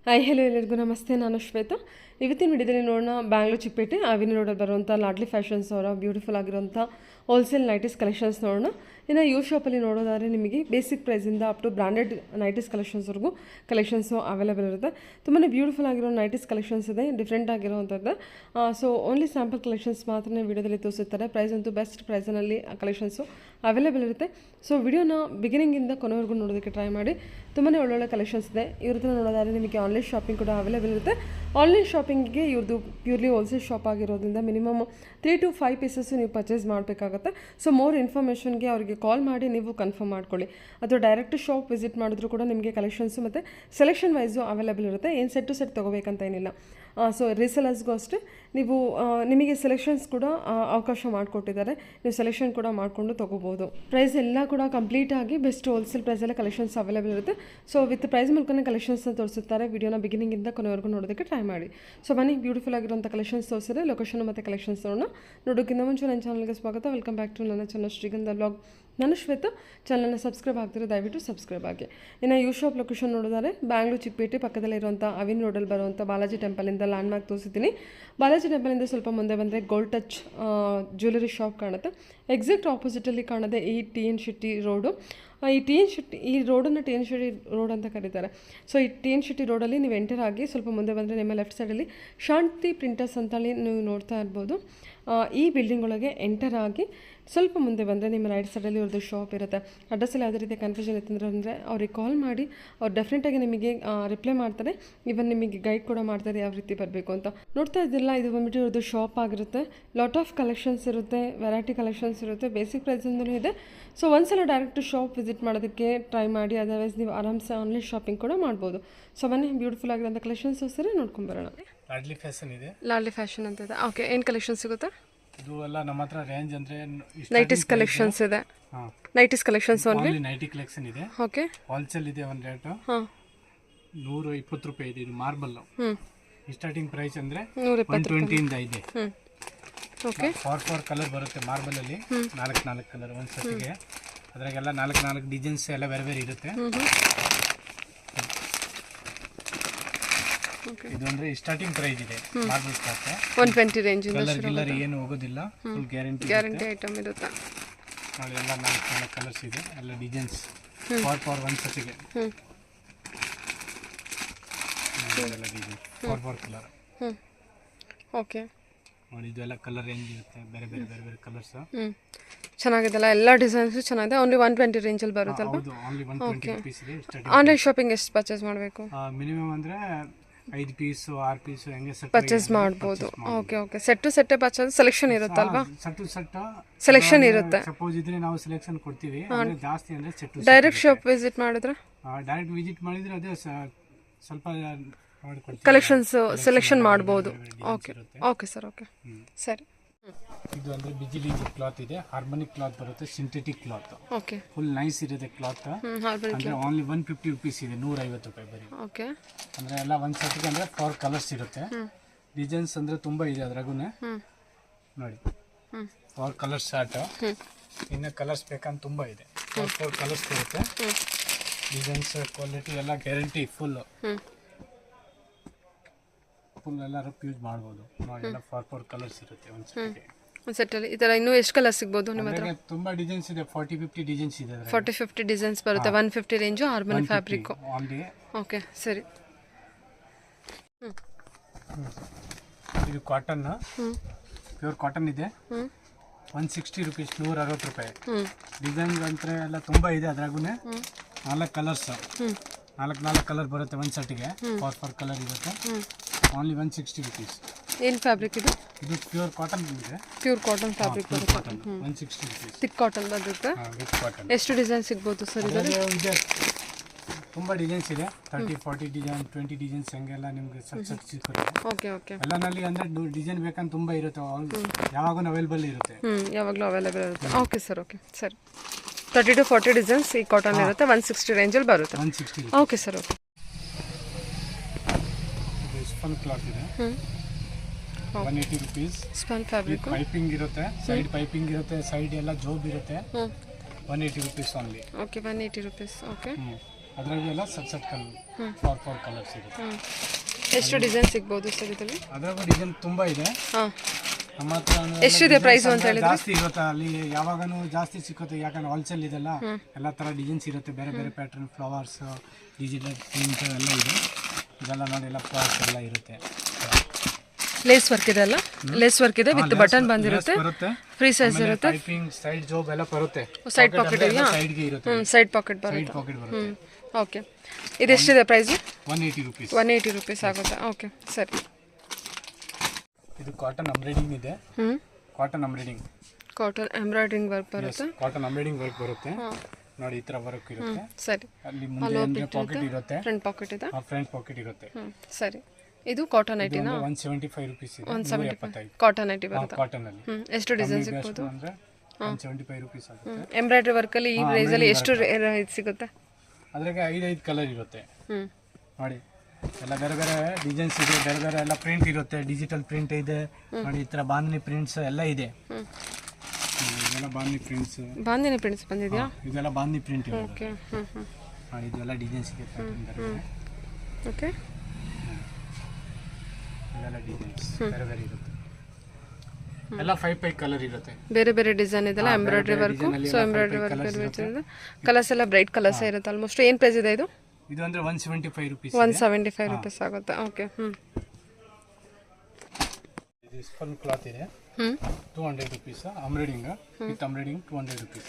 Hi hello ಎಲ್ಲರಿಗೂ ನಮಸ್ತೆ, ನಾನು ಶ್ವೇತಾ. ಇವತ್ತಿನ ವಿಡಿಯೋದಲ್ಲಿ ನೋಡೋಣ ಬ್ಯಾಂಗ್ಳೂರು ಚಿಕ್ಕಪೇಟೆ ಅವಿನಿ ರೋಡಲ್ಲಿ ಬರುವಂಥ ಲಾಡ್ಲಿ ಫ್ಯಾಷನ್ಸ್ ಅವರ ಬ್ಯೂಟಿಫುಲ್ ಆಗಿರುವಂಥ ಹೋಲ್ಸೇಲ್ ನೈಟೀಸ್ ಕಲೆಕ್ಷನ್ಸ್ ನೋಡೋಣ. ಇನ್ನು ಯೂ ಶಾಪಲ್ಲಿ ನೋಡೋದಾದರೆ ನಿಮಗೆ ಬೇಸಿಕ್ ಪ್ರೈಸಿಂದ ಅಪ್ ಟು ಬ್ರ್ಯಾಂಡೆಡ್ ನೈಟೀಸ್ ಕಲೆಕ್ಷನ್ಸ್ವರೆಗೂ ಕಲೆಕ್ಷನ್ಸು ಅವೈಲೇಬಲ್ ಇರುತ್ತೆ. ತುಂಬಾ ಬ್ಯೂಟಿಫುಲ್ ಆಗಿರೋ ನೈಟೀಸ್ ಕಲೆಕ್ಷನ್ಸ್ ಇದೆ, ಡಿಫ್ರೆಂಟ್ ಆಗಿರೋವಂಥದ್ದು. ಸೊ ಓನ್ಲಿ ಸ್ಯಾಂಪಲ್ ಕಲೆಕ್ಷನ್ಸ್ ಮಾತ್ರ ವಿಡಿಯೋದಲ್ಲಿ ತೋರಿಸುತ್ತಾರೆ. ಪ್ರೈಸ್ ಅಂತೂ ಬೆಸ್ಟ್ ಪ್ರೈಸ್ನಲ್ಲಿ ಕಲೆಕ್ಷನ್ಸು ಅವೈಲೇಬಲ್ ಇರುತ್ತೆ. ಸೊ ವಿಡಿಯೋನ ಬಿಗಿನಿಂಗಿಂದ ಕೊನೆವರೆಗೂ ನೋಡೋದಕ್ಕೆ ಟ್ರೈ ಮಾಡಿ. ತುಂಬಾ ಒಳ್ಳೊಳ್ಳೆ ಕಲೆಕ್ಷನ್ಸ್ ಇದೆ. ಇವ್ರದ್ದು ನೋಡೋದಾದರೆ ನಿಮಗೆ ಆನ್ಲೈನ್ ಶಾಪಿಂಗ್ ಕೂಡ ಅವೈಲೇಬಲ್ ಇರುತ್ತೆ. ಆನ್ಲೈನ್ ಶಾಪಿಂಗಿಗೆ ಇವ್ರದ್ದು ಪ್ಯೂರ್ಲಿ ಹೋಲ್ಸೇಲ್ ಶಾಪ್ ಆಗಿರೋದ್ರಿಂದ ಮಿನಿಮಮ್ 3 to 5 ಪೀಸಸ್ಸು ನೀವು ಪರ್ಚೇಸ್ ಮಾಡಬೇಕಾಗುತ್ತೆ. ಸೊ ಮೋರ್ ಇನ್ಫಾರ್ಮೇಷನ್ಗೆ ಅವರಿಗೆ ಕಾಲ್ ಮಾಡಿ ನೀವು ಕನ್ಫರ್ಮ್ ಮಾಡ್ಕೊಳ್ಳಿ. ಅಥವಾ ಡೈರೆಕ್ಟ್ ಶಾಪ್ ವಿಸಿಟ್ ಮಾಡಿದ್ರು ಕೂಡ ನಿಮಗೆ ಕಲೆಕ್ಷನ್ಸು ಮತ್ತು ಸೆಲೆಕ್ಷನ್ ವೈಸು ಅವೈಲೇಬಲ್ ಇರುತ್ತೆ. ಏನು ಸೆಟ್ ಟು ಸೆಟ್ ತೊಗೋಬೇಕಂತ ಏನಿಲ್ಲ. ಸೊ ರೀಸೆಲರ್ಸ್ಗೂ ಅಷ್ಟೇ ನೀವು ನಿಮಗೆ ಸೆಲೆಕ್ಷನ್ಸ್ ಕೂಡ ಅವಕಾಶ ಮಾಡಿಕೊಟ್ಟಿದ್ದಾರೆ. ನೀವು ಸೆಲೆಕ್ಷನ್ ಕೂಡ ಮಾಡಿಕೊಂಡು ತೊಗೋಬೋದು. ಪ್ರೈಸ್ ಎಲ್ಲ ಕೂಡ ಕಂಪ್ಲೀಟಾಗಿ ಬೆಸ್ಟ್ ಹೋಲ್ಸೇಲ್ ಪ್ರೈಸಲ್ಲೇ ಕಲೆಕ್ಷನ್ಸ್ ಅವೈಲೇಬಲ್ ಇರುತ್ತೆ. ಸೊ ವಿತ್ ಪ್ರೈಸ್ ಮೂಲಕನೇ ಕಲೆಕ್ಷನ್ಸ್ನ ತೋರಿಸುತ್ತಾರೆ. ವಿಡಿಯೋನ ಬಿಗಿನಿಂಗಿಂದ ಕೊನೆವರೆಗೂ ನೋಡೋದಕ್ಕೆ ಟ್ರೈ ಮಾಡಿ. ಸೊ ಬನ್ನಿ, ಬ್ಯೂಟಿಫುಲ್ ಆಗಿರುವಂಥ ಕಲೆಕ್ಷನ್ಸ್ ತೋರಿಸಿದ್ರೆ ಲೊಕೇಶನ್ ಮತ್ತು ಕಲೆಕ್ಷನ್ಸ್ ನೋಡೋಕ್ಕಿಂತ ಮುಂಚೆ ನನ್ನ ಚಾನಲ್ಗೆ ಸ್ವಾಗತ. ವೆಲ್ಕಮ್ ಬ್ಯಾಕ್ ಟು ನನ್ನ ಚಾನಲ್ ಶ್ರೀಗಂಧ ಬ್ಲಾಗ್. ನಾನು ಶ್ವೇತಾ. ಚಾನಲ್ನ ಸಬ್ಸ್ಕ್ರೈಬ್ ಆಗ್ತಿರೋ ದಯವಿಟ್ಟು ಸಬ್ಸ್ಕ್ರೈಬ್ ಆಗಿ. ಇನ್ನು ಯೂ ಶಾಪ್ ಲೊಕೇಶನ್ ನೋಡಿದರೆ ಬ್ಯಾಂಗ್ಳೂರು ಚಿಕ್ಕಪೇಟೆ ಪಕ್ಕದಲ್ಲೇ ಇರುವಂಥ ಅವಿನಿ ರೋಡಲ್ಲಿ ಬರುವಂಥ ಬಾಲಾಜಿ ಟೆಂಪಲಿಂದ ಲ್ಯಾಂಡ್ ಮಾರ್ಕ್ ತೋರಿಸಿದ್ದೀನಿ. ಬಾಲಾಜಿ ಟೆಂಪಲಿಂದ ಸ್ವಲ್ಪ ಮುಂದೆ ಬಂದರೆ ಗೋಲ್ಡ್ ಟಚ್ ಜ್ಯುವೆಲರಿ ಶಾಪ್ ಕಾಣುತ್ತೆ. ಎಕ್ಸಾಕ್ಟ್ ಆಪೋಸಿಟಲ್ಲಿ ಕಾಣೋದೆ ಈ TN ಶೆಟ್ಟಿ ರೋಡು. ಈ ರೋಡನ್ನು TN ಶೆಟ್ಟಿ ರೋಡ್ ಅಂತ ಕರೀತಾರೆ. ಸೊ ಈ TN ಶೆಟ್ಟಿ ರೋಡಲ್ಲಿ ನೀವು ಎಂಟರ್ ಆಗಿ ಸ್ವಲ್ಪ ಮುಂದೆ ಬಂದರೆ ನಿಮ್ಮ ಲೆಫ್ಟ್ ಸೈಡಲ್ಲಿ ಶಾಂತಿ ಪ್ರಿಂಟರ್ಸ್ ಅಂತೇಳಿ ನೀವು ನೋಡ್ತಾ ಇರ್ಬೋದು. ಈ ಬಿಲ್ಡಿಂಗ್ ಒಳಗೆ ಎಂಟರ್ ಆಗಿ ಸ್ವಲ್ಪ ಮುಂದೆ ಬಂದರೆ ನಿಮ್ಮ ರೈಟ್ ಸೈಡಲ್ಲಿ ಅವ್ರದ್ದು ಶಾಪ್ ಇರುತ್ತೆ. ಅಡ್ರೆಸ್ಸಲ್ಲಿ ಯಾವುದೇ ರೀತಿ ಕನ್ಫ್ಯೂಷನ್ ಇತ್ತಂದ್ರೆ ಅಂದರೆ ಅವ್ರಿಗೆ ಕಾಲ್ ಮಾಡಿ ಅವ್ರು ಡೆಫಿನೆಟಾಗಿ ನಿಮಗೆ ರಿಪ್ಲೈ ಮಾಡ್ತಾರೆ. ಇವನ್ ನಿಮಗೆ ಗೈಡ್ ಕೂಡ ಮಾಡ್ತಾರೆ ಯಾವ ರೀತಿ ಬರಬೇಕು ಅಂತ. ನೋಡ್ತಾ ಇದ್ದಿಲ್ಲ, ಇದು ಬಂದ್ಬಿಟ್ಟು ಇವ್ರದ್ದು ಶಾಪ್ ಆಗಿರುತ್ತೆ. ಲಾಟ್ ಆಫ್ ಕಲೆಕ್ಷನ್ಸ್ ಇರುತ್ತೆ, ವೆರೈಟಿ ಕಲೆಕ್ಷನ್ಸ್ ಇರುತ್ತೆ, ಬೇಸಿಕ್ ಪ್ರೈಸಿಂದಲೂ ಇದೆ. ಸೊ ಒಂದ್ಸಲ ಡೈರೆಕ್ಟ್ ಶಾಪ್ ವಿಸಿಟ್ ಮಾಡೋದಕ್ಕೆ ಟ್ರೈ ಮಾಡಿ. ಅದರ್ವೈಸ್ ನೀವು ಆರಾಮ್ಸೆ ಆನ್ಲೈನ್ ಶಾಪಿಂಗ್ ಕೂಡ ಮಾಡ್ಬೋದು. ಸೊ ಬನ್ನಿ, ಬ್ಯೂಟಿಫುಲ್ ಆಗಿರೋಂಥ ಕಲೆಕ್ಷನ್ಸ್ ಸರಿ ನೋಡ್ಕೊಂಬರೋಣ. ಲಾಡ್ಲಿ ಫ್ಯಾಷನ್ ಇದೆ. ಲಾಡ್ಲಿ ಫ್ಯಾಷನ್ ಅಂತ ಇದೆ. ಓಕೆ, ಏನು ಕಲೆಕ್ಷನ್ ಸಿಗುತ್ತೆ? ಇದು ಎಲ್ಲ ನಮ್ಮ ಹತ್ರ ರೇಂಜ್ ಅಂದ್ರೆ ನೈಟೀಸ್ ಕಲೆಕ್ಷನ್ಸ್ ಇದೆ. Nighties collections only nighty collection ಇದೆ. ಓಕೆ, ಹೋಲ್ಸೇಲ್ ಇದೆ. ಒಂದು ರೇಟ್ 120 ರೂಪಾಯಿ ಇದೆ. ಇದು ಮಾರ್ಬಲ್. ಸ್ಟಾರ್ಟಿಂಗ್ ಪ್ರೈಸ್ ಅಂದ್ರೆ 120 ಇಂದ ಇದೆ. ಓಕೆ, 4 ಕಲರ್ ಬರುತ್ತೆ ಮಾರ್ಬಲ್ ಅಲ್ಲಿ. 4 ಕಲರ್ ಒಂದು ಸೆಟ್ಗೆ. ಅದ್ರಾಗೆಲ್ಲ 4 ಡಿಸೈನ್ಸ್ ಎಲ್ಲ ಬೇರೆ ಬೇರೆ ಇರುತ್ತೆ. ಇದು ಅಂದ್ರೆ ಸ್ಟಾರ್ಟಿಂಗ್ ಪ್ರೈಸ್ ಇದೆ. ಮಾರ್ಬಲ್ ಸ್ಟಾಕ್ 120 ರೇಂಜ್ ಇಂದ ಕಲರ್ ಏನು ಹೋಗೋದಿಲ್ಲ. ಫುಲ್ ಗ್ಯಾರಂಟಿ ಐಟಮ್ ಇರುತ್ತೆ. ನೋಡಿ, ಎಲ್ಲ 4 ಕಲರ್ಸ್ ಇದೆ. ಎಲ್ಲ ಡಿಸೈನ್ಸ್ 4 ಒಂದು ಸೆಟ್ಗೆ. ಎಲ್ಲ ಡಿಸೈನ್ 4 ಕಲರ್. ಓಕೆ, ನೋಡಿ, ಇದೆಲ್ಲ ಕಲರ್ ರೇಂಜ್ ಇರುತ್ತೆ. ಬೇರೆ ಬೇರೆ ಕಲರ್ಸ್. ಚೆನ್ನಾಗಿದೆಲ್ಲ, ಎಲ್ಲ ಡಿಸೈನ್ಸು ಚೆನ್ನಾಗಿದೆ. ಓನ್ಲಿ 120 ರೇಂಜಲ್ಲಿ ಬರುತ್ತಲ್ವ? ಹೌದು, ಓನ್ಲಿ 120 ರೂಪೀಸ್ ಇದೆ. ಆನ್ಲೈನ್ ಶಾಪಿಂಗ್ ಎಷ್ಟು ಪರ್ಚೇಸ್ ಮಾಡಬೇಕು? ಮಿನಿಮಮ್ ಅಂದ್ರೆ 5 ಪೀಸು 6 ಪೀಸು ಹೆಂಗೆ ಪರ್ಚೇಸ್ ಮಾಡ್ಬೋದು. ಓಕೆ ಓಕೆ, ಸೆಟ್ ಟು ಸೆಟ್ಟೇ ಪರ್ಚೇಸ್. ಸೆಲೆಕ್ಷನ್ ಇರುತ್ತಲ್ವಾ? ಸೆಟ್ ಟು ಸೆಟ್ ಸೆಲೆಕ್ಷನ್ ಇರುತ್ತೆ. ಸಪೋಸ್ ಇದ್ರೆ ನಾವು ಸೆಲೆಕ್ಷನ್ ಕೊಡ್ತೀವಿ. ಜಾಸ್ತಿ ಅಂದ್ರೆ set to direct shop visit ಮಾಡಿದ್ರೆ ಡೈರೆಕ್ಟ್ ವಿಸಿಟ್ ಮಾಡಿದ್ರೆ ಅದೇ ಸ್ವಲ್ಪ ಕಲೆಕ್ಷನ್ಸ್ ಸೆಲೆಕ್ಷನ್ ಮಾಡ್ಬೋದು. ಓಕೆ ಓಕೆ ಸರ್, ಓಕೆ ಸರಿ. ಇದು ಅಂದ್ರೆ ಬಿಜಿಲಿ ಕ್ಲಾತ್ ಇದೆ. ಹಾರ್ಮೋನಿಕ್ ಕ್ಲಾತ್ ಬರುತ್ತೆ, synthetic cloth. Okay, full nice ಇರುತ್ತೆ ಕ್ಲಾತ್. ಅಂದ್ರೆ ಓನ್ಲಿ 150 ರೂಪೀಸ್ ಇದೆ. 150 ರೂಪಾಯಿ ಬರೀ. ಓಕೆ, ಅಂದ್ರೆ ಎಲ್ಲ ಒಂದು ಸೆಟ್ಗೆ ಅಂದ್ರೆ 4 ಕಲರ್ಸ್ ಇರುತ್ತೆ. ಡಿಸೈನ್ಸ್ ಅಂದ್ರೆ ತುಂಬಾ ಇದೆ ಅದ್ರಾಗುನೆ. ನೋಡಿ, 4 ಕಲರ್ಸ್ ಶಾರ್ಟ್. ಇನ್ನ ಕಲರ್ಸ್ ಬೇಕಂತ ತುಂಬಾ ಇದೆ. 4 ಕಲರ್ಸ್ ಇರುತ್ತೆ. ಡಿಸೈನ್ಸ್ ಕ್ವಾಲಿಟಿ ಎಲ್ಲ ಗ್ಯಾರಂಟಿ ಫುಲ್ ಎಲ್ಲ ಯೂಸ್ ಮಾಡ್ಬೋದು. ನೋಡಿ, ಎಲ್ಲ 4 ಕಲರ್ಸ್ ಇರುತ್ತೆ ಒಂದು ಸೆಟ್ಗೆ. ಒಂದು ಸೆಟ್ಟಲ್ಲಿ ಈ ಥರ ಇನ್ನೂ ಎಷ್ಟು ಕಲರ್ ಸಿಗ್ಬೋದು ನಿಮ್ಮ ಹತ್ರ? ತುಂಬಾ ಡಿಸೈನ್ಸ್ ಇದೆ. 40-50 ಡಿಸೈನ್ಸ್ ಇದೆ. 40-50 ಡಿಸೈನ್ಸ್ ಬರುತ್ತೆ. 150 ರೇಂಜು ಹಾರ್ಮೋನಿ ಫ್ಯಾಬ್ರಿಕ್. ಓಕೆ, ಸರಿ. ಇದು ಕಾಟನ್, ಪ್ಯೂರ್ ಕಾಟನ್ ಇದೆ. 160 ರೂಪೀಸ್, 160 ರೂಪಾಯಿ. ಡಿಸೈನ್ ಅಂತ ಎಲ್ಲ ತುಂಬಾ ಇದೆ. ಅದ್ರಾಗುನೆ 4 ಕಲರ್ಸ್, 4 ಕಲರ್ ಬರುತ್ತೆ ಒಂದು ಸೆಟ್ಗೆ. 4 ಕಲರ್ ಇರುತ್ತೆ. Only 160 rupees. ಏನು ಫ್ಯಾಬ್ರಿಕ್ ಇದು? ಇದು ಪ್ಯೂರ್ ಕಾಟನ್ ಇದೆ. ಪ್ಯೂರ್ ಕಾಟನ್ ಫ್ಯಾಬ್ರಿಕ್ ಬರುತ್ತೆ. 160 ರೂಪೀಸ್. ಥಿಕ್ ಕಾಟನ್ ಬರುತ್ತೆ. ಕಾಟನ್. ಎಷ್ಟು ಡಿಸೈನ್ ಸಿಗ್ಬೋದು ಸರ್ ಇದರಲ್ಲಿ? ಇದೆ ತುಂಬ ಡಿಸೈನ್ಸ್ ಇದೆ. 30-40 ಡಿಸೈನ್, 20 ಡಿಸೈನ್ಸ್ ಹಂಗೆಲ್ಲ ನಿಮ್ಗೆ ಸೆಟ್ ಸಿಗುತ್ತೆ. Okay okay. ಎಲ್ಲನಲ್ಲಿ ಅಂದ್ರೆ ಡಿಸೈನ್ ಬೇಕಂತ ತುಂಬ ಇರುತ್ತೆ. ಯಾವಾಗೂ ಅವೈಲೇಬಲ್ ಇರುತ್ತೆ. ಯಾವಾಗಲೂ ಅವೈಲೇಬಲ್ ಇರುತ್ತೆ. ಓಕೆ ಸರ್, ಓಕೆ ಸರಿ. 30 to 40 ಡಿಸೈನ್ಸ್ ಈ ಕಾಟನ್ ಇರುತ್ತೆ. 160 ರೇಂಜಲ್ಲಿ ಬರುತ್ತೆ. 160. Okay sir, okay. Spun cloth ಇದೆ. 180 ರೂಪೀಸ್. Spun fabric. ಪೈಪಿಂಗ್ ಇರುತ್ತೆ, ಸೈಡ್ ಪೈಪಿಂಗ್ ಇರುತ್ತೆ, ಸೈಡ್ ಎಲ್ಲ ಜೋಬ್ ಇರುತ್ತೆ. 180 rupees only. Okay, 180 rupees. Okay, ಅದ್ರಾಗೂ ಎಲ್ಲ ಸಬ್ಸೆಟ್ ಕಲರ್ 4 ಕಲರ್ಸ್ ಇರುತ್ತೆ. ಎಷ್ಟು ಡಿಸೈನ್ ಸಿಗ್ಬೋದು ಸರ್ ಇದರಲ್ಲಿ? ಅದ್ರಾಗೂ ಡಿಸೈನ್ ತುಂಬ ಇದೆ ಹಾಂ. ನಮ್ಮ ಹತ್ರ. ಎಷ್ಟಿದೆ ಪ್ರೈಸ್ ಅಂತ ಹೇಳಿದ್ರೆ? ಜಾಸ್ತಿ ಇರುತ್ತೆ ಅಲ್ಲಿ, ಯಾವಾಗನೂ ಜಾಸ್ತಿ ಸಿಕ್ಕುತ್ತೆ, ಯಾಕಂದ್ರೆ ಹೋಲ್ಸೇಲ್ ಇದೆಲ್ಲ. ಎಲ್ಲ ಥರ ಡಿಸೈನ್ಸ್ ಇರುತ್ತೆ, ಬೇರೆ ಬೇರೆ ಪ್ಯಾಟರ್ನ್, ಫ್ಲವರ್ಸ್, ಡಿಜಿಟಲ್ ಪ್ರಿಂಟ್ ಎಲ್ಲ ಇದೆ. ಇದೆಲ್ಲ ನೋಡಿ, ಎಲ್ಲ ಫ್ಲವರ್ಸ್ ಎಲ್ಲ ಇರುತ್ತೆ. ಲೇಸ್ ವರ್ಕ್ ಇದೆ ಅಲ್ಲ? ಲೇಸ್ ವರ್ಕ್ ಇದೆ ವಿತ್ ಬಟನ್ ಬಂದಿರುತ್ತೆ, ಬರುತ್ತೆ, ಫ್ರೀ ಸೈಜ್ ಇರುತ್ತೆ, ಪೈಪಿಂಗ್, ಸೈಡ್ ಜಾಬ್ ಎಲ್ಲ ಬರುತ್ತೆ. ಸೈಡ್ ಪಾಕೆಟ್ ಇದೆಯಾ? ಸೈಡ್ಗೆ ಇರುತ್ತೆ, ಸೈಡ್ ಪಾಕೆಟ್ ಸೈಡ್ ಬರುತ್ತೆ. ಪಾಕೆಟ್ ಬರುತ್ತೆ. ಓಕೆ. ಇದೆಷ್ಟಿದೆ ಪ್ರೈಸ್? 180 rupees. 180 rupees ಆಗುತ್ತೆ. ಓಕೆ ಸರಿ. ಇದು ಕಾಟನ್ ಎಂಬ್ರಾಯ್ಡಿಂಗ್ ಇದೆ. Cotton embroidering, cotton embroidering work ಬರುತ್ತೆ. ಕಾಟನ್ ಎಂಬ್ರಾಯ್ಡಿಂಗ್ ವರ್ಕ್ ಬರುತ್ತೆ ನೋಡಿ, ಈ ತರ ವರ್ಕ್ ಇರುತ್ತೆ. ಸರಿ. ಅಲ್ಲಿ ಮುಂದೆ ಪಾಕೆಟ್ ಇರುತ್ತೆ, ಫ್ರಂಟ್ ಪಾಕೆಟ್ ಇದೆ, ಫ್ರಂಟ್ ಪಾಕೆಟ್ ಇರುತ್ತೆ. ಸರಿ. ಇದು ಕಾಟನ್ ಐಟಿನಾ? 175 rupees ಇದೆ. 175 ಕಾಟನ್ ಐಟಿ ಬರುತ್ತೆ. ಕಾಟನ್ ಅಲ್ಲಿ ಎಷ್ಟು ಡಿಸೈನ್ ಸಿಗ್ಬೋದು? ಅಂದ್ರೆ 175 rupees ಆಗುತ್ತೆ. ಎಂಬ್ರಾಯ್ಡ್ರಿ ವರ್ಕ್ ಅಲ್ಲಿ ಈ ಪ್ರೈಸ್ ಅಲ್ಲಿ ಎಷ್ಟು ಇದು ಸಿಗುತ್ತೆ? ಅದ್ರಾಗೆ 5 ಕಲರ್ ಇರುತ್ತೆ ನೋಡಿ. ಎಲ್ಲ ಬೇರೆ ಬೇರೆ ಡಿಸೈನ್ಸ್ ಇದೆ, ಬೇರೆ ಬೇರೆ ಎಲ್ಲ ಪ್ರಿಂಟ್ ಇರುತ್ತೆ, ಡಿಜಿಟಲ್ ಪ್ರಿಂಟ್ ಇದೆ ನೋಡಿ. ಈ ತರ ಬಾಂಧನಿ ಪ್ರಿಂಟ್ಸ್ ಎಲ್ಲ ಇದೆ. ಇದೆಲ್ಲ ಬಾಂಧನಿ ಪ್ರಿಂಟ್ಸ್, ಬಾಂಧನಿ ಪ್ರಿಂಟ್ಸ್ ಬಂದಿದೆಯಾ? ಇದೆಲ್ಲ ಬಾಂಧನಿ ಪ್ರಿಂಟ್ ಇದೆ. ಓಕೆ. ನೋಡಿ, ಇದೆಲ್ಲ ಡಿಸೈನ್ಸ್ ಇದೆ, ಓಕೆ. ಇದೆಲ್ಲ ಡಿಸೈನ್ಸ್ ಬೇರೆ ಬೇರೆ ಇರುತ್ತೆ. ಎಲ್ಲ 5 ಕಲರ್ ಇರುತ್ತೆ, ಬೇರೆ ಬೇರೆ ಡಿಸೈನ್ ಇದೆಲ್ಲ embroidery work. So embroidery work colours ಎಲ್ಲ ಬ್ರೈಟ್ ಕಲರ್ಸ್ ಇರುತ್ತೆ ಆಲ್ಮೋಸ್ಟ್. ಏನು ಪ್ರೈಸ್ ಇದೆ ಇದು? ಇದು ಅಂದ್ರೆ 175 rupees. 175 rupees ಆಗುತ್ತೆ. ಓಕೆ. ಇದು ಸ್ಪನ್ ಕ್ಲಾತ್ ಇದೆ, 200 rupees. Embroidering with embroidering 200 rupees.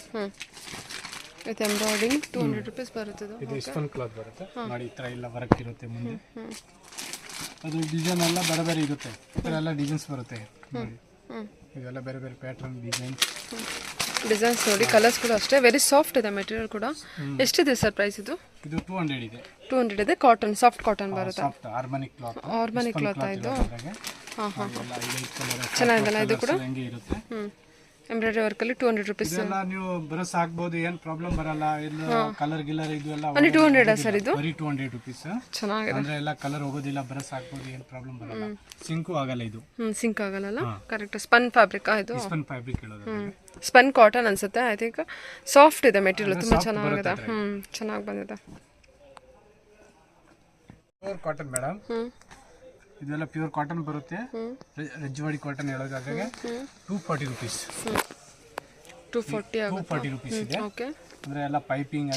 With embroidering 200 rupees ಬರುತ್ತೆ. ಇದು ಸ್ಪನ್ ಕ್ಲಾತ್ ಬರುತ್ತೆ ನೋಡಿ. ಈ ತರ ಎಲ್ಲ ವರ್ಕ್ ಇರುತ್ತೆ ಮುಂದೆ. ಅದು ಡಿಸೈನ್ ಎಲ್ಲ ಬೇರೆ ಬೇರೆ ಇರುತ್ತೆ, ಈ ತರ ಎಲ್ಲ ಡಿಸೈನ್ಸ್ ಬರುತ್ತೆ ನೋಡಿ. ಇದೆಲ್ಲ ಬೇರೆ ಬೇರೆ ಪ್ಯಾಟರ್ನ್ ಡಿಸೈನ್ಸ್ ನೋಡಿ. ಕಲರ್ಸ್ ಕೂಡ ಅಷ್ಟೇ, ವೆರಿ ಸಾಫ್ಟ್ ಇದೆ ಮೆಟೀರಿಯಲ್ ಕೂಡ. ಎಷ್ಟಿದೆ ಸರ್ ಪ್ರೈಸ್ ಇದು? ಇದು 200 ಇದೆ. 200 ಇದೆ. ಕಾಟನ್, ಸಾಫ್ಟ್ ಕಾಟನ್ ಬರುತ್ತೆ. Soft organic cloth. Organic cloth ಇದು. ಹಾಂ. ಚೆನ್ನಾಗಿದೆಲ್ಲ ಇದು ಕೂಡ. ಹಂಗೆ ಇರುತ್ತೆ. ಎಂಬ್ರಾಯ್ಡ್ರಿ ವರ್ಕ್ ಅಲ್ಲಿ 200 rupees. ಇದೆಲ್ಲ ನೀವು ಬರಸ್ ಹಾಕ್ಬೋದು, ಏನು ಪ್ರಾಬ್ಲಮ್ ಬರಲ್ಲ. ಎಲ್ಲ ಕಲರ್ ಗಿಲ್ಲರ್ ಇದು ಎಲ್ಲ ಬರೀ 200 ಸರ್ ಇದು? ಬರೀ 200 rupees. ಚೆನ್ನಾಗಿದೆ ಅಂದ್ರೆ ಎಲ್ಲ ಕಲರ್ ಹೋಗೋದಿಲ್ಲ, ಬರಸ್ ಹಾಕ್ಬೋದು, ಏನು ಪ್ರಾಬ್ಲಮ್ ಬರಲ್ಲ. ಸಿಂಕು ಆಗಲ್ಲ ಇದು. ಸಿಂಕ್ ಆಗಲ್ಲ. ಕರೆಕ್ಟ್. ಸ್ಪನ್ ಫ್ಯಾಬ್ರಿಕ್ ಇದು? ಸ್ಪನ್ ಫ್ಯಾಬ್ರಿಕ್ ಹೇಳೋದು. ಸ್ಪನ್ ಕಾಟನ್ ಅನ್ಸುತ್ತೆ ಐ ಥಿಂಕ್. ಸಾಫ್ಟ್ ಇದೆ ಮೆಟೀರಿಯಲ್, ತುಂಬಾ ಚೆನ್ನಾಗಿದೆ. ಚೆನ್ನಾಗಿ ಬಂದಿದೆ. Pure cotton madam. ಇದೆಲ್ಲ ಪ್ಯೂರ್ ಕಾಟನ್ ಬರುತ್ತೆ, ರಜ್ವಾಡಿ ಕಾಟನ್ ಹೇಳೋದಾದ್ರೆ 240 rupees. 240 rupees ಇದೆ. ಅಂದ್ರೆ ಎಲ್ಲ ಪೈಪಿಂಗ್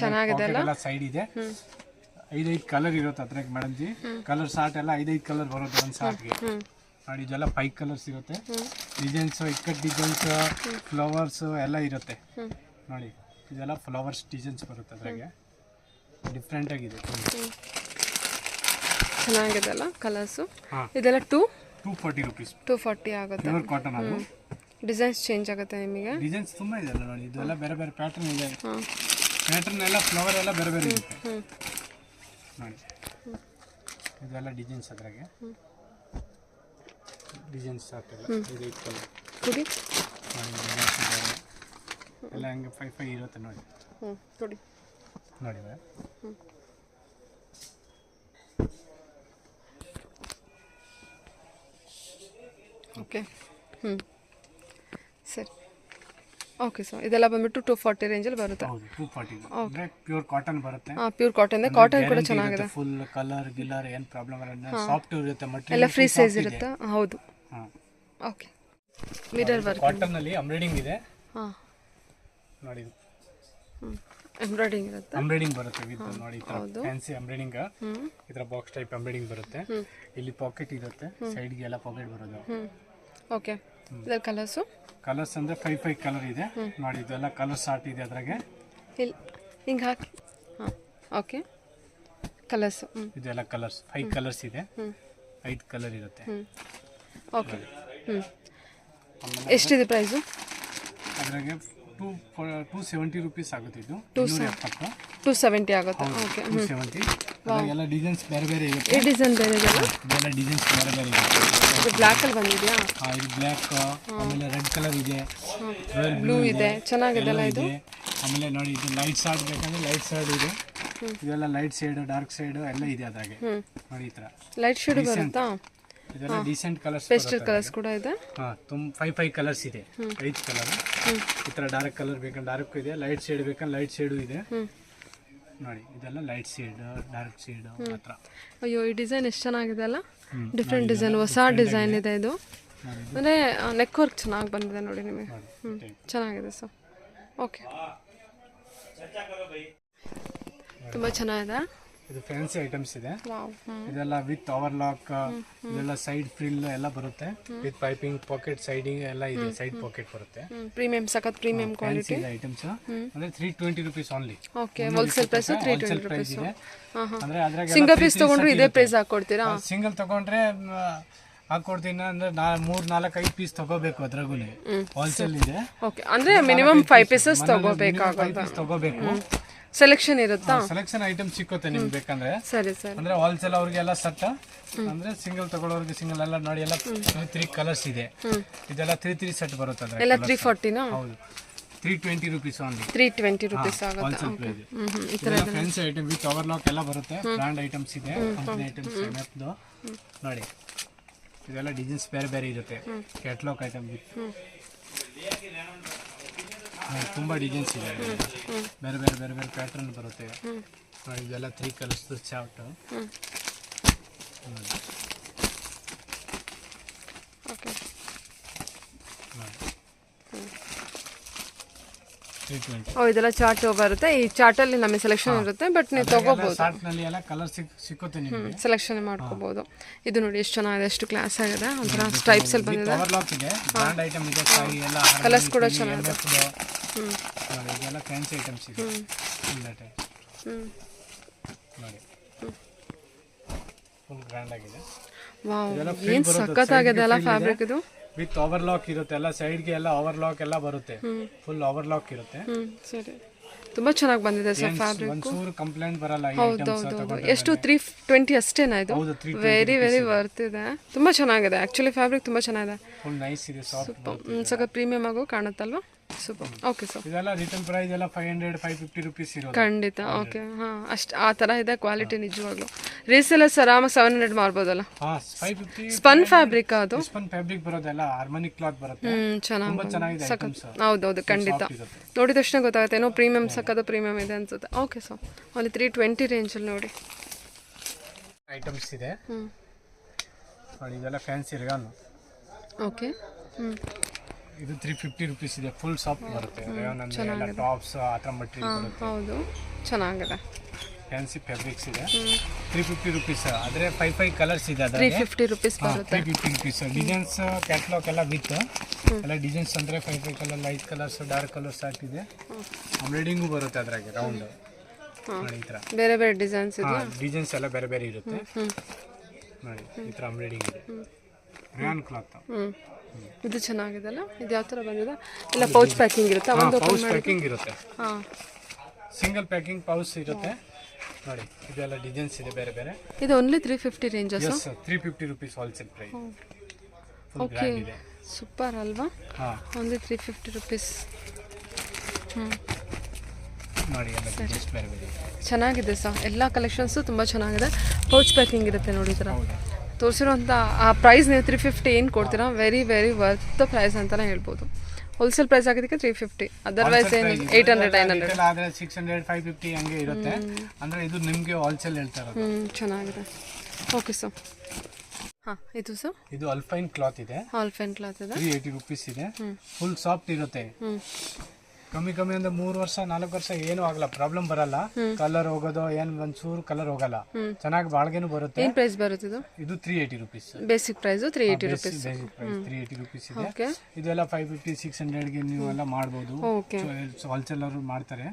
ಎಲ್ಲ ಸೈಡ್ ಇದೆ. 5 ಕಲರ್ ಇರುತ್ತೆ ಅದ್ರಾಗ ಮೇಡಮ್ ಜಿ. ಕಲರ್ ಸಾರ್ಟ್ ಎಲ್ಲ 5 ಕಲರ್ ಬರುತ್ತೆ ಒಂದು ಸಾರ್ಟ್ಗೆ ನೋಡಿ. ಇದೆಲ್ಲ 5 ಕಲರ್ಸ್ ಇರುತ್ತೆ. ಡಿಸೈನ್ಸ್, ಇಕ್ಕಟ್ ಡಿಸೈನ್ಸ್, ಫ್ಲವರ್ಸ್ ಎಲ್ಲ ಇರುತ್ತೆ ನೋಡಿ. ಇದೆಲ್ಲ ಫ್ಲವರ್ಸ್ ಡಿಸೈನ್ಸ್ ಬರುತ್ತೆ ಅದ್ರಾಗೆ, ಡಿಫ್ರೆಂಟ್ ಆಗಿದೆ. ಚೆನ್ನಾಗಿದೆ ಅಲ್ಲ ಕಲರ್ಸು. ಇದೆಲ್ಲ 240 rupees. 240 ಆಗುತ್ತೆ. ಪ್ಯೂರ್ ಕಾಟನ್ ಅದು. ಡಿಸೈನ್ಸ್ ಚೇಂಜ್ ಆಗುತ್ತೆ ನಿಮಗೆ. ಡಿಸೈನ್ಸ್ ತುಂಬಾ ಇದೆ ಅಲ್ಲ ನೋಡಿ. ಇದೆಲ್ಲ ಬೇರೆ ಬೇರೆ ಪ್ಯಾಟರ್ನ್ ಇದೆ. ಪ್ಯಾಟರ್ನ್ ಎಲ್ಲ ಫ್ಲವರ್ ಎಲ್ಲ ಬೇರೆ ಬೇರೆ ಇರುತ್ತೆ ನೋಡಿ. ಇದೆಲ್ಲ ಡಿಸೈನ್ಸ್ ಅದ್ರಾಗೆ ಡಿಸೈನ್ಸ್ ಆಗ್ತಲ್ಲ. ಇದು ಇಟ್ಕೊಳ್ಳಿ ಕೊಡಿ ಎಲ್ಲ ಹಂಗೆ 5 ಇರುತ್ತೆ ನೋಡಿ. ಕೊಡಿ ನೋಡಿ. ಓಕೆ. ಸರಿ. ಓಕೆ ಸರ್, ಇದೆಲ್ಲ ಬಂದ್ಬಿಟ್ಟು 240 ರೇಂಜಲ್ಲಿ ಬರುತ್ತೆ. ಹೌದು, 240 ಅಂದ್ರೆ ಪ್ಯೂರ್ ಕಾಟನ್ ಬರುತ್ತೆ. Pure cotton. ಕಾಟನ್ ಕೂಡ ಚೆನ್ನಾಗಿದೆ. ಫುಲ್ ಕಲರ್ ಗಿಲ್ಲರ್ ಏನು ಪ್ರಾಬ್ಲಮ್ ಬರಲ್ಲ, ಸಾಫ್ಟ್ ಇರುತ್ತೆ ಮೆಟೀರಿಯಲ್, ಎಲ್ಲ ಫ್ರೀ ಸೈಜ್ ಇರುತ್ತೆ. ಹೌದು. ಓಕೆ. ಮಿರರ್ ವರ್ಕ್ ಕಾಟನ್ ಅಲ್ಲಿ ಎಂಬ್ರಾಯ್ಡಿಂಗ್ ಇದೆ ನೋಡಿ. ಎಂಬ್ರಾಯ್ಡಿಂಗ್ ಇರುತ್ತೆ, ಎಂಬ್ರಾಯ್ಡಿಂಗ್ ಬರುತ್ತೆ ವಿತ್ ನೋಡಿ. ಈ ತರ ಫ್ಯಾನ್ಸಿ ಎಂಬ್ರಾಯ್ಡಿಂಗ್, ಈ ತರ ಬಾಕ್ಸ್ ಟೈಪ್ ಎಂಬ್ರಾಯ್ಡಿಂಗ್ ಬರುತ್ತೆ. ಇಲ್ಲಿ ಪಾಕೆಟ್ ಇರುತ್ತೆ, ಸೈಡ್ ಗೆ ಎಲ್ಲ ಪಾಕೆಟ್ ಬರೋದು. ಓಕೆ. ಇದರ ಕಲರ್ಸು? ಕಲರ್ಸ್ ಅಂದ್ರೆ 5 ಕಲರ್ ಇದೆ ನೋಡಿ. ಇದೆಲ್ಲ ಕಲರ್ ಸಾರ್ಟ್ ಇದೆ ಅದ್ರಾಗೆ. ಇಲ್ಲಿ ಹಿಂಗೆ ಹಾಕಿ. ಓಕೆ. ಕಲರ್ಸು ಇದೆಲ್ಲ ಕಲರ್ಸ್ 5 ಕಲರ್ಸ್ ಇದೆ. 5 ಕಲರ್ ಇರುತ್ತೆ. ಓಕೆ. ಎಷ್ಟಿದೆ ಪ್ರೈಸು? ಅದ್ರಾಗೆ 270 rupees ಆಗುತ್ತೆ. ಇದು 270 ಆಗುತ್ತೆ. ಓಕೆ. 270. ಎಲ್ಲ ಡಿಸೈನ್ಸ್ ಬೇರೆ ಬೇರೆ ಇರುತ್ತೆ. ಈ ಡಿಸೈನ್ ಬೇರೆ ಇದೆಯಲ್ಲ? ಇದೆಲ್ಲ ಡಿಸೈನ್ಸ್ ಬೇರೆ ಬೇರೆ ಇರುತ್ತೆ. ಇದು ಬ್ಲ್ಯಾಕ್ ಅಲ್ಲಿ ಬಂದಿದೆಯಾ? ಇದು ಬ್ಲ್ಯಾಕ್, ಆಮೇಲೆ ರೆಡ್ ಕಲರ್ ಇದೆ, ಬ್ಲೂ ಇದೆ. ಚೆನ್ನಾಗಿದೆಲ್ಲ ಇದು. ಆಮೇಲೆ ನೋಡಿ, ಇದು ಲೈಟ್ ಶಾರ್ಟ್ ಬೇಕಂದ್ರೆ ಲೈಟ್ ಶಾರ್ಟ್ ಇದೆ. ಇದೆಲ್ಲ ಲೈಟ್ ಶೇಡ್, ಡಾರ್ಕ್ ಶೇಡ್ ಎಲ್ಲ ಇದೆ ಅದ್ರಾಗೆ ನೋಡಿ. ಈ ತರ ಲೈಟ್ ಶೇಡ್ ಬರುತ್ತಾ? ಇದೆಲ್ಲ ಡೀಸೆಂಟ್ ಕಲರ್ಸ್, ಪೇಸ್ಟಲ್ ಕಲರ್ಸ್ ಕೂಡ ಇದೆ. ತುಂಬ 5 ಕಲರ್ಸ್ ಇದೆ. 5 ಕಲರ್. ಈ ತರ ಡಾರ್ಕ್ ಕಲರ್ ಬೇಕಂದ್ರೆ ಡಾರ್ಕ್ ಇದೆ, ಲೈಟ್ ಶೇಡ್ ಬೇಕಂದ್ರೆ ಲೈಟ್ ಶೇಡು ಇದೆ. ನೋಡಿ ಇದೆಲ್ಲ ಲೈಟ್ ಶೇಡ್ ಡಾರ್ಕ್ ಶೇಡ್ ಮಾತ್ರ. ಅಯ್ಯೋ ಈ ಡಿಸೈನ್ ಎಷ್ಟು ಚೆನ್ನಾಗಿದೆ ಅಲ್ಲ, ಡಿಫ್ರೆಂಟ್ ಡಿಸೈನ್, ಹೊಸ ಡಿಸೈನ್ ಇದೆ ಇದು. ಅಂದರೆ ನೆಕ್ ವರ್ಕ್ ಚೆನ್ನಾಗಿ ಬಂದಿದೆ ನೋಡಿ ನಿಮಗೆ. ಚೆನ್ನಾಗಿದೆ ಸರ್. ಓಕೆ, ತುಂಬ ಚೆನ್ನಾಗಿದೆ. ಇದು ಫ್ಯಾನ್ಸಿ ಐಟಮ್ಸ್ ಇದೆ. ವಾವ್. ಇದೆಲ್ಲ ವಿತ್ ಓವರ್ಲಾಕ್, ಇದೆಲ್ಲ ಸೈಡ್ ಫ್ರಿಲ್ ಎಲ್ಲ ಬರುತ್ತೆ, ವಿತ್ ಪೈಪಿಂಗ್, ಪಾಕೆಟ್ ಸೈಡಿಂಗ್ ಎಲ್ಲ ಇದೆ, ಸೈಡ್ ಪಾಕೆಟ್ ಬರುತ್ತೆ. ಪ್ರೀಮಿಯಂ, ಸಖತ್ ಪ್ರೀಮಿಯಂ ಕ್ವಾಲಿಟಿ ಐಟಮ್ಸ್. ಅಂದ್ರೆ 320 rupees only. Okay, wholesale price 320 rupees. ಅಂದ್ರೆ ಅದ್ರಾಗ ಸಿಂಗಲ್ ಪೀಸ್ ತಗೊಂಡ್ರೆ ಇದೇ ಪ್ರೈಸ್ ಹಾಕೊಡ್ತೀರಾ? ಸಿಂಗಲ್ ತಗೊಂಡ್ರೆ ಹಾಕೊಡ್ತೀನಿ. ಅಂದ್ರೆ 3-4-5 ಪೀಸ್ ತಗೋಬೇಕು, ಅದ್ರಾಗೂ ಹೋಲ್ಸೇಲ್ ಇದೆ. ಓಕೆ, ಅಂದ್ರೆ ಮಿನಿಮಮ್ 5 pieces ತಗೋಬೇಕಾಗುತ್ತೆ. ತಗೋಬೇಕು. ಸೆಲೆಕ್ಷನ್ ಇರುತ್ತಾ? ಸೆಲೆಕ್ಷನ್ ಐಟಮ್ ಸಿಕ್ಕುತ್ತೆ ನಿಮ್ಗೆ ಬೇಕಂದ್ರೆ. ಸರಿ ಸರಿ. ಅಂದ್ರೆ ಹೋಲ್ಸೇಲ್ ಅವ್ರಿಗೆಲ್ಲ ಸೆಟ್, ಅಂದ್ರೆ ಸಿಂಗಲ್ ತಗೊಳ್ಳೋರಿಗೆ ಸಿಂಗಲ್ ಎಲ್ಲ ನೋಡಿ. ಎಲ್ಲ 3 ಕಲರ್ಸ್ ಇದೆ. ಇದೆಲ್ಲ 3 ಸೆಟ್ ಬರುತ್ತೆ. ಅದ್ರ ಎಲ್ಲ 340 ನಾ? ಹೌದು, 320 rupees ಓನ್ಲಿ. 320 rupees ಆಗುತ್ತೆ. Wholesale price. ಈ ತರ ಫ್ಯಾನ್ಸಿ ಐಟಮ್ ವಿತ್ ಓವರ್ಲಾಕ್ ಎಲ್ಲ ಬರುತ್ತೆ. ಬ್ರಾಂಡ್ ಐಟಮ್ಸ್ ಇದೆ, ಕಂಪನಿ ಐಟಮ್ಸ್ MFದು ನೋಡಿ. ಇದೆಲ್ಲ ಡಿಸೈನ್ಸ್ ಬೇರೆ ಬೇರೆ ಇರುತ್ತೆ. ಕ್ಯಾಟಲಾಗ್ ಐಟಮ್ ತುಂಬಾ ಡಿಸೈನ್ಸ್ ಇದೆ, ಬೇರೆ ಬೇರೆ ಬೇರೆ ಬೇರೆ ಪ್ಯಾಟರ್ನ್ ಬರುತ್ತೆ. ಇದೆಲ್ಲ 3 ಕಲರ್ಸ್ ಚಾರ್ಟ್. ಓಕೆ, 320. ಓ ಇದೆಲ್ಲ ಚಾರ್ಟ್ ಬರುತ್ತೆ. ಈ ಚಾರ್ಟ್ ಅಲ್ಲಿ ನಮಗೆ ಸೆಲೆಕ್ಷನ್ ಇರುತ್ತೆ, ಬಟ್ ನೀವು ತಗೋಬಹುದು. ಚಾರ್ಟ್ ನಲ್ಲಿ ಎಲ್ಲ ಕಲರ್ ಸಿಕ್ಕುತ್ತೆ ನಿಮಗೆ, ಸೆಲೆಕ್ಷನ್ ಮಾಡ್ಕೋಬಹುದು. ಇದು ನೋಡಿ ಎಷ್ಟು ಚೆನ್ನಾಗಿದೆ, ಎಷ್ಟು ಕ್ಲಾಸ್ ಆಗಿದೆ. ಒಂಥರ ಸ್ಟ್ರೈಪ್ಸ್ ಅಲ್ಲಿ ಬಂದಿದೆ. ಓವರ್ಲಾಕ್ ಇದೆ, ಬ್ರಾಂಡ್ ಐಟಮ್ ಇದೆ. ಸಾಯಿ ಎಲ್ಲ ಕಲರ್ಸ್ ಕೂಡ ಚೆನ್ನಾಗಿದೆ. ಇದೆಲ್ಲ ಫ್ಯಾನ್ಸಿ ಐಟಮ್ಸ್ ಇದೆ. ನೋಡಿ ಫುಲ್ ಗ್ರ್ಯಾಂಡ್ ಆಗಿದೆ. ವಾವ್, ಏನ್ ಸಖತ್ ಆಗಿದೆ ಅಲ್ಲ ಫ್ಯಾಬ್ರಿಕ್ ಇದು. ವಿತ್ ಓವರ್ಲಾಕ್ ಇರುತ್ತೆ, ಎಲ್ಲ ಸೈಡ್ಗೆ ಎಲ್ಲ ಓವರ್ಲಾಕ್ ಎಲ್ಲ ಬರುತ್ತೆ, ಫುಲ್ ಓವರ್ಲಾಕ್ ಇರುತ್ತೆ. ಸರಿ, ತುಂಬಾ ಚೆನ್ನಾಗಿ ಬಂದಿದೆ ಸರ್ ಫ್ಯಾಬ್ರಿಕ್. ಒಂಚೂರು ಕಂಪ್ಲೇಂಟ್ ಬರಲ್ಲ. ಎಷ್ಟು 320 ಅಷ್ಟೇನಾ ಇದು? ವೆರಿ ವೆರಿ ವರ್ತ್ ಇದೆ, ತುಂಬಾ ಚೆನ್ನಾಗಿದೆ. ಆಕ್ಚುಲಿ ಫ್ಯಾಬ್ರಿಕ್ ತುಂಬಾ ಚೆನ್ನಾಗಿದೆ, ಫುಲ್ ನೈಸ್ ಇದೆ, ಸಾಫ್ಟ್, ಸಖತ್ ಪ್ರೀಮಿಯಂ ಆಗೋ ಕಾಣುತ್ತಲ್ವಾ? ಸೂಪರ್. ಓಕೆ ಸರ್, ಇದೆಲ್ಲ ರಿಟೇಲ್ ಪ್ರೈಸ್ ಎಲ್ಲ 500-550 rupees ಇರೋದು. ಖಂಡಿತ. ಓಕೆ, ಹಾಂ, ಅಷ್ಟು ಆ ಥರ ಇದೆ ಕ್ವಾಲಿಟಿ ನಿಜವಾಗ್ಲು. ರೀಸೇಲರ್ಸ್ ಆರಾಮಾಗಿ 700 ಮಾರ್ಬೋದಲ್ಲ? ಹಾಂ, 550. ಸ್ಪನ್ ಫ್ಯಾಬ್ರಿಕ್ ಅದು? ಸ್ಪನ್ ಫ್ಯಾಬ್ರಿಕ್ ಬರೋದೆಲ್ಲ ಹಾರ್ಮೋನಿಕ್ ಕ್ಲಾತ್ ಬರುತ್ತೆ. ಚೆನ್ನಾಗಿದೆ, ಸಖತ್. ಹೌದೌದು, ಖಂಡಿತ. ನೋಡಿದ ತಕ್ಷಣ ಗೊತ್ತಾಗುತ್ತೆ ಏನೋ ಪ್ರೀಮಿಯಂ, ಸಖತ್ ಪ್ರೀಮಿಯಂ ಇದೆ ಅನ್ಸುತ್ತೆ. ಓಕೆ ಸರ್, ಅಲ್ಲಿ 320 ರೇಂಜಲ್ಲಿ ನೋಡಿ ಐಟಮ್ಸ್ ಇದೆ. ನೋಡಿ ಇದೆಲ್ಲ ಫ್ಯಾನ್ಸಿ ರಿಗಾನ್. ಓಕೆ, ಇದು 350 rupees ಇದೆ, ಫುಲ್ ಸಾಫ್ಟ್ ಬರುತ್ತೆ. ಎಲ್ಲ ಟಾಪ್ಸ್ ಆ ಥರ ಮಟೀರಿಯಲ್ ಬರುತ್ತೆ. ಹೌದು, ಚೆನ್ನಾಗಿದೆ. ಫ್ಯಾನ್ಸಿ ಫ್ಯಾಬ್ರಿಕ್ಸ್ ಇದೆ. 350 rupees. ಆದರೆ 5 ಕಲರ್ಸ್ ಇದೆ. 350 rupees ಬರುತ್ತೆ. 350 rupees. ಡಿಸೈನ್ಸ್ ಕ್ಯಾಟ್ಲಾಗ್ ಎಲ್ಲ ವಿತ್ ಎಲ್ಲ ಡಿಸೈನ್ಸ್ ಅಂದರೆ 5 colour, light colours, dark colours ಹಾಕಿದೆ. ಎಂಬ್ರಾಯ್ಡಿಂಗು ಬರುತ್ತೆ ಅದ್ರಾಗೆ ರೌಂಡ್. ನೋಡಿ ಈ ಥರ ಬೇರೆ ಬೇರೆ ಡಿಸೈನ್ಸ್ ಇದೆ. ಡಿಸೈನ್ಸ್ ಎಲ್ಲ ಬೇರೆ ಬೇರೆ ಇರುತ್ತೆ. ನೋಡಿ ಈ ಥರ ಎಂಬ್ರಾಯ್ಡಿಂಗ್ ಇದೆ, ರಿಯಾನ್ ಕ್ಲಾತ್. ಇದು ಚೆನ್ನಾಗಿದೆಲ್ಲ. ಇದು ಯಾವ ಥರ ಬಂದಿದೆ? ಎಲ್ಲ ಪೌಚ್ ಪ್ಯಾಕಿಂಗ್ ಇರುತ್ತೆ. ಒಂದು ಪೌಚ್ ಪ್ಯಾಕಿಂಗ್ ಇರುತ್ತೆ. ಹಾಂ, ಸಿಂಗಲ್ ಪ್ಯಾಕಿಂಗ್ ಪೌಚ್ ಇರುತ್ತೆ. ನೋಡಿ ಇದೆಲ್ಲ ಡಿಸೈನ್ಸ್ ಇದೆ ಬೇರೆ ಬೇರೆ. ಇದು only 350 ranges? 350 rupees wholesale price. Okay, super ಅಲ್ವಾ? ಹಾಂ, ಓನ್ಲಿ 350 rupees. ನೋಡಿ ಎಲ್ಲ ಡಿಸೈನ್ಸ್ ಬೇರೆ ಬೇರೆ ಚೆನ್ನಾಗಿದೆ ಸರ್. ಎಲ್ಲ ಕಲೆಕ್ಷನ್ಸು ತುಂಬ ಚೆನ್ನಾಗಿದೆ. ಪೌಚ್ ಪ್ಯಾಕಿಂಗ್ ಇರುತ್ತೆ ನೋಡಿ. ಈ ಥರ ತೋರಿಸಿರೋಂಥ ಆ ಪ್ರೈಸ್ ನೀವು 350 ಏನು ಕೊಡ್ತೀರಾ? ವೆರಿ ವೆರಿ ವರ್ತ್ ಪ್ರೈಸ್ ಅಂತಲೇ ಹೇಳ್ಬೋದು. ಹೋಲ್ಸೇಲ್ ಪ್ರೈಸ್ ಆಗಿದ್ದಕ್ಕೆ 350, ಅದರ್ವೈಸ್ ಏನು 800-900 ಆದರೆ 600-550 ಹಂಗೆ ಇರುತ್ತೆ. ಅಂದರೆ ಇದು ನಿಮಗೆ ಹೋಲ್ಸೇಲ್ ಹೇಳ್ತಾ ಇರೋದು. ಚೆನ್ನಾಗಿದೆ. Okay sir. ಹಾಂ, ಇದು ಸರ್ ಇದು ಅಲ್ಪೈನ್ ಕ್ಲಾತ್ ಇದೆ. ಅಲ್ಪೈನ್ ಕ್ಲಾತ್ ಇದೆ, 380 rupees ಇದೆ. ಫುಲ್ ಸಾಫ್ಟ್ ಇರುತ್ತೆ. ಕಮ್ಮಿ ಅಂದ್ರೆ 3 ವರ್ಷ 4 ವರ್ಷ ಏನೂ ಆಗಲ್ಲ, ಪ್ರಾಬ್ಲಮ್ ಬರಲ್ಲ. ಕಲರ್ ಹೋಗೋದು ಏನು ಒಂಚೂರು ಕಲರ್ ಹೋಗಲ್ಲ, ಚೆನ್ನಾಗಿ ಬಾಳ್ಗೆನೂ ಬರುತ್ತೆ. ಏನು ಪ್ರೈಸ್ ಬರುತ್ತೆ ಇದು? ಇದು 380 rupees. Basic price 380 rupees. 380 rupees ಇದೆ. ಓಕೆ, ಇದೆಲ್ಲ 550-600ಗೆ ನೀವೆಲ್ಲ ಮಾಡ್ಬೋದು. ಓಕೆ, ಹೋಲ್ಸೇಲ್ ಅವರು ಮಾಡ್ತಾರೆ.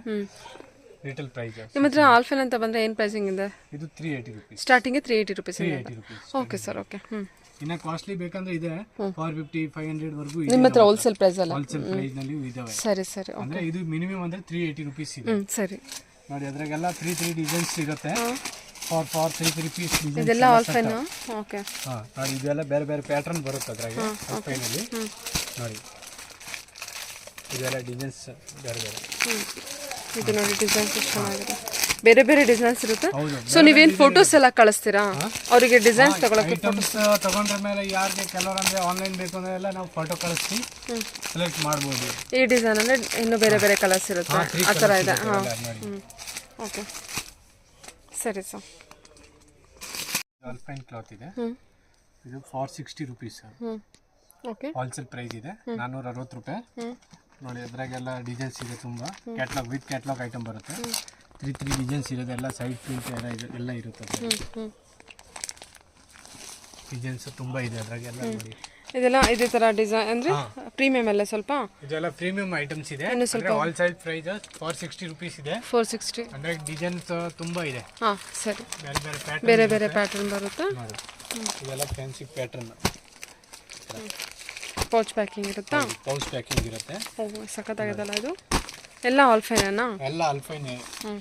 ರಿಟೇಲ್ ಪ್ರೈಸ್ ನಿಮ್ಮ ಹತ್ರ ಆಲ್ಫೈನ್ ಅಂತ ಬಂದರೆ ಏನು ಪ್ರೈಸಿಂಗ್ ಇದೆ? ಇದು 380 rupees. Starting 380 rupees. 380 rupees. Okay sir, okay. ಇನ್ನ ಕಾಸ್ಟ್ಲಿ ಬೇಕಂದ್ರೆ ಇದೆ 450-500 ವರೆಗೂ ಇದೆ. ನಿಮ್ಮ ಹತ್ರ ಹೋಲ್ಸೇಲ್ ಪ್ರೈಸ್ ಅಲ್ಲ? ಹೋಲ್ಸೇಲ್ ಪ್ರೈಸ್ ನಲ್ಲಿ ಇದಾವೆ. ಸರಿ ಸರಿ. ಅಂದ್ರೆ ಇದು ಮಿನಿಮಮ್ ಅಂದ್ರೆ 380 rupees ಇದೆ. ಸರಿ. ನೋಡಿ ಅದ್ರಾಗೆಲ್ಲ 3 ಡಿಸೈನ್ಸ್ ಇರುತ್ತೆ. 3 ಪೀಸ್ ಡಿಸೈನ್. ಇದೆಲ್ಲ ಆಲ್ಫೈನ್? ಓಕೆ. ಹಾಂ, ನೋಡಿ ಇದೆಲ್ಲ ಬೇರೆ ಬೇರೆ ಪ್ಯಾಟರ್ನ್ ಬರುತ್ತೆ ಅದ್ರಾಗೆ ಆಲ್ಫೈನಲ್ಲಿ. ನೋಡಿ ಇದೆಲ್ಲ ಡಿಸೈನ್ಸ್ ಬೇರೆ ಬೇರೆ. ಇದು ನೋಡಿ ಡಿಸೈನ್ಸ್ ಚೆನ್ನಾಗಿದೆ, ಬೇರೆ ಬೇರೆ ಡಿಸೈನ್ಸ್ ಇರುತ್ತೆ. ಸೊ ನೀವೇನು ಫೋಟೋಸ್ ಎಲ್ಲ ಕಳಿಸ್ತೀರಾ ಅವರಿಗೆ ಡಿಸೈನ್ಸ್ ತಗೊಳಕ್ಕೆ? ಐಟಮ್ಸ್ ತಗೊಂಡ್ರ ಮೇಲೆ ಯಾರಿಗೆ ಕೆಲವರು ಅಂದ್ರೆ ಆನ್ಲೈನ್ ಬೇಕು ಅಂದ್ರೆ ಎಲ್ಲ ನಾವು ಫೋಟೋ ಕಳಿಸಿ ಸೆಲೆಕ್ಟ್ ಮಾಡ್ಬೋದು. ಈ ಡಿಸೈನ್ ಅಂದ್ರೆ ಇನ್ನು ಬೇರೆ ಬೇರೆ ಕಲರ್ಸ್ ಇರುತ್ತೆ, ಆ ಥರ ಇದೆ. ಹಾಂ, ಓಕೆ. ಸರಿ ಸರ್. ಅಲ್ಪೈನ್ ಕ್ಲಾತ್ ಇದೆ, ಹ್ಞೂ ಇದು 460 ರುಪೀಸ್. ಹ್ಞೂ ಓಕೆ. ಹೋಲ್ಸೇಲ್ ಪ್ರೈಸ್ ಇದೆ 460 ರೂಪಾಯಿ. ಹ್ಞೂ ನೋಡಿ ಅದ್ರಾಗೆಲ್ಲ ಡಿಸೈನ್ಸ್ ಇದೆ ತುಂಬ. ಕ್ಯಾಟ್ಲಾಗ್ ವಿತ್ ಕ್ಯಾಟ್ಲಾಗ್ ಐಟಮ್ ಬರುತ್ತೆ. 3 ಡಿಸೈನ್ಸ್ ಇರೋದು, ಎಲ್ಲ ಸೈಡ್ ಪ್ರಿಂಟ್ ಎಲ್ಲ ಇರುತ್ತೆ. ಹ್ಞೂ ಹ್ಞೂ ಡಿಸೈನ್ಸ್ ತುಂಬ ಇದೆ ಅದ್ರಾಗೆಲ್ಲ. ನೋಡಿ ಇದೆಲ್ಲ ಇದೇ ಥರ ಡಿಸೈನ್ ಅಂದರೆ ಪ್ರೀಮಿಯಮ್ ಎಲ್ಲ ಸ್ವಲ್ಪ. ಇದೆಲ್ಲ ಪ್ರೀಮಿಯಂ ಐಟಮ್ಸ್ ಇದೆ. ಆಲ್ ಸೈಡ್ ಪ್ರೈಸ್ 460 ರುಪೀಸ್ ಇದೆ. 460 ಅಂದ್ರೆ ಡಿಸೈನ್ಸ್ ತುಂಬ ಇದೆ. ಹಾಂ ಸರಿ. ಬೇರೆ ಬೇರೆ ಪ್ಯಾಟರ್ನ್, ಬೇರೆ ಬೇರೆ ಪ್ಯಾಟರ್ನ್ ಬರುತ್ತೆ. ಇದೆಲ್ಲ ಫ್ಯಾನ್ಸಿ ಪ್ಯಾಟರ್ನ್. ಪೌಚ್ ಪ್ಯಾಕಿಂಗ್ ಇರುತ್ತಾ? ಪೌಚ್ ಪ್ಯಾಕಿಂಗ್ ಇರುತ್ತೆ. ಓಹ್ ಸಖತ್ತಾಗಿದೆಲ್ಲ. ಇದು ಎಲ್ಲ ಆಲ್ಫೈನಾ? ಎಲ್ಲ ಅಲ್ಫೈನ್. ಹ್ಞೂ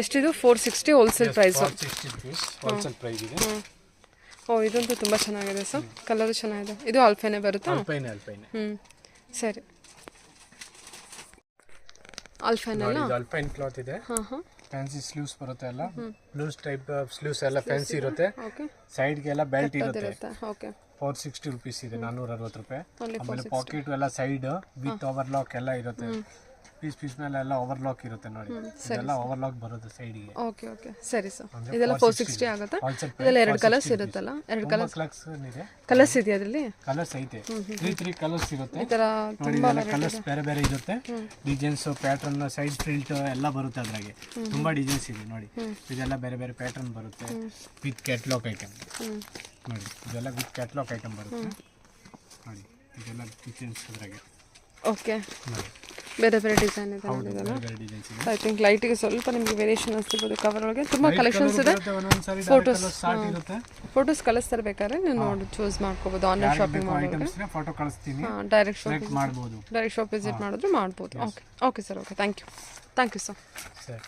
ಎಷ್ಟಿದು? 460 wholesale price. 460 rupees wholesale price ಇದೆ. ಓ ಇದಂತೂ ತುಂಬ ಚೆನ್ನಾಗಿದೆ ಸರ್, ಕಲರು ಚೆನ್ನಾಗಿದೆ. ಇದು ಆಲ್ಫೈನೇ ಬರುತ್ತಾ? ಅಲ್ಪೈನ್. ಹ್ಞೂ ಸರಿ. ಆಲ್ಫೈನ್ ಅಲ್ಲ? ಇದು ಅಲ್ಪೈನ್ ಕ್ಲಾತ್ ಇದೆ. ಹಾಂ ಹಾಂ ಫ್ಯಾನ್ಸಿ ಸ್ಲೀವ್ಸ್ ಬರುತ್ತೆ. ಎಲ್ಲ ಬ್ಲೂಸ್ ಟೈಪ್ ಸ್ಲೀವ್ಸ್ ಎಲ್ಲ ಫ್ಯಾನ್ಸಿ ಇರುತ್ತೆ. ಓಕೆ. ಸೈಡ್ಗೆಲ್ಲ ಬೆಲ್ಟ್ ಇರುತ್ತೆ. ಓಕೆ. 460 ರುಪೀಸ್ ಇದೆ, 460 ರೂಪಾಯಿ. ಆಮೇಲೆ ಪಾಕೆಟ್ ಎಲ್ಲ ಸೈಡ್ ವಿತ್ ಓವರ್ಲಾಕ್ ಎಲ್ಲ ಇರುತ್ತೆ. ಪೀಸ್ ಮೇಲೆ ಎಲ್ಲ ಓವರ್ಲಾಕ್ ಇರುತ್ತೆ. ನೋಡಿ ಇದೆಲ್ಲ ಓವರ್ಲಾಕ್ ಬರುತ್ತೆ ಸೈಡ್ಗೆ. ಓಕೆ ಓಕೆ ಸರಿ ಸರ್. ಇದೆಲ್ಲ 460 ಆಗುತ್ತಾ? ಇದೆಲ್ಲ 2 ಕಲರ್ಸ್ ಇರುತ್ತಲ್ಲ? 2 ಕಲರ್ಸ್ ಇದೆಯಾ ಅದರಲ್ಲಿ? ಕಲರ್ಸ್ ಐತೆ, 3 ಕಲರ್ಸ್ ಇರುತ್ತೆ. ಈ ಥರ ತುಂಬ ಕಲರ್ಸ್ ಬೇರೆ ಬೇರೆ ಇರುತ್ತೆ. ಡಿಸೈನ್ಸ್ ಪ್ಯಾಟರ್ನ್ ಸೈಡ್ ಪ್ರಿಂಟ್ ಎಲ್ಲ ಬರುತ್ತೆ ಅದ್ರಾಗೆ. ತುಂಬಾ ಡಿಸೈನ್ಸ್ ಇದೆ. ನೋಡಿ ಇದೆಲ್ಲ ಬೇರೆ ಬೇರೆ ಪ್ಯಾಟರ್ನ್ ಬರುತ್ತೆ ವಿತ್ ಕ್ಯಾಟ್ಲಾಗ್ ಐಟಮ್. ನೋಡಿ ಇದೆಲ್ಲ ವಿತ್ ಕ್ಯಾಟ್ಲಾಗ್ ಐಟಮ್ ಬರುತ್ತೆ. ನೋಡಿ ಇದೆಲ್ಲ ಡಿಸೈನ್ಸ್ ಅದ್ರಾಗೆ. ಓಕೆ. ಬೇರೆ ಬೇರೆ ಡಿಸೈನ್ ಇದೆ ನೋಡಿದಲ್ಲ. ಐ ಥಿಂಕ್ ಲೈಟಿಗೆ ಸ್ವಲ್ಪ ನಿಮಗೆ ವೇರಿಯೇಷನ್ ಅನಿಸ್ತಿರ್ಬೋದು. ಕವರ್ ಒಳಗೆ ತುಂಬ ಕಲೆಕ್ಷನ್ಸ್ ಇದೆ. ಫೋಟೋಸ್ ಕಳಿಸ್ತಾರೆ, ಬೇಕಾದ್ರೆ ನೀವು ನೋಡಿ ಚೂಸ್ ಮಾಡ್ಕೋಬೋದು. ಆನ್ಲೈನ್ ಶಾಪಿಂಗ್ ಮಾಡೋದು, ಫೋಟೋ ಕಳಿಸ್ತೀನಿ, ಡೈರೆಕ್ಟ್ ಶಾಪಿಂಗ್ ಮಾಡ್ಬೋದು. ಡೈರೆಕ್ಟ್ ಶಾಪ್ ವಿಸಿಟ್ ಮಾಡಿದ್ರು ಮಾಡ್ಬೋದು. Okay okay sir. Okay thank you sir. ಸರಿ.